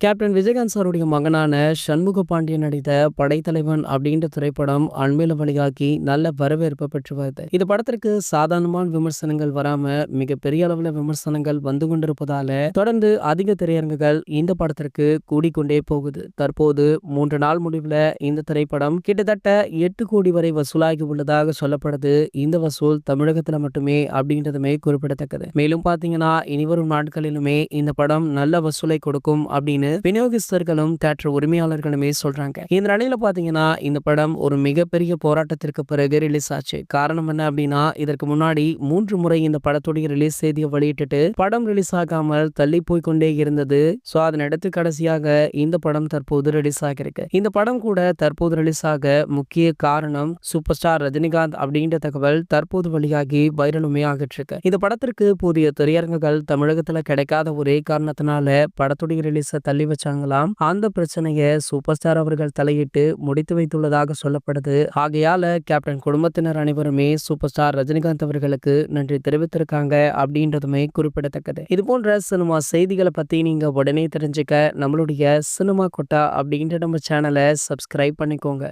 Captain Vijayakanth சாருடைய மகனான சண்முக பாண்டியன் நடித்த படைத்தலைவன் அப்படின்ற திரைப்படம் அண்மையில வெளியாகி நல்ல வரவேற்பை பெற்று வருது. இந்த படத்திற்கு சாதாரணமான விமர்சனங்கள் வராம மிகப்பெரிய அளவுல விமர்சனங்கள் வந்து கொண்டிருப்பதால தொடர்ந்து அதிக திரையரங்குகள் இந்த படத்திற்கு கூடிக்கொண்டே போகுது. தற்போது 3 நாள் முடிவுல இந்த திரைப்படம் கிட்டத்தட்ட 8 கோடி வரை வசூலாகி உள்ளதாக சொல்லப்படுது. இந்த வசூல் தமிழகத்துல மட்டுமே அப்படின்றதுமே குறிப்பிடத்தக்கது. மேலும் பாத்தீங்கன்னா இனிவரும் நாட்களிலுமே இந்த படம் நல்ல வசூலை கொடுக்கும் அப்படின்னு விநியோகஸ்தர்களும் தியேட்டர் உரிமையாளர்களுமே சொல்றாங்க. இந்த நிலையில பாத்தீங்கன்னா இந்த படம் ஒரு மிகப்பெரிய போராட்டத்திற்கு பிறகு ரிலீஸ் ஆச்சு. காரணம் என்ன அப்படின்னா இதற்கு முன்னாடி 3 முறை இந்த படத்துடைய ரிலீஸ் செய்தியை வெளியிட்டுட்டு படம் ரிலீஸ் ஆகாமல் தள்ளி போய் கொண்டே இருந்தது. சோ அதனடுத்து கடைசியாக இந்த படம் தற்போது ரிலீஸ் ஆகிருக்கு. இந்த படம் கூட தற்போது ரிலீஸ் ஆக முக்கிய காரணம் சூப்பர் ஸ்டார் ரஜினிகாந்த் அப்படின்ற தகவல் தற்போது வெளியாகி வைரலுமே ஆகிட்டு இருக்கு. இந்த படத்திற்கு புதிய திரையரங்குகள் தமிழகத்துல கிடைக்காத ஒரே காரணத்தினால படத்துடைய ரிலீஸை தள்ளி வச்சாங்களாம். அந்த பிரச்சனையை சூப்பர் ஸ்டார் அவர்கள் தலையிட்டு முடித்து வைத்துள்ளதாக சொல்லப்படுது. ஆகையால கேப்டன் குடும்பத்தினர் அனைவருமே சூப்பர் ஸ்டார் ரஜினிகாந்த் அவர்களுக்கு நன்றி தெரிவித்திருக்காங்க அப்படின்றதுமே குறிப்பிடத்தக்கது. இது போன்ற சினிமா செய்திகளை பத்தி நீங்க உடனே தெரிஞ்சுக்க நம்மளுடைய சினிமா கொட்டா அப்படின்ற நம்ம சேனலை சப்ஸ்கிரைப் பண்ணிக்கோங்க.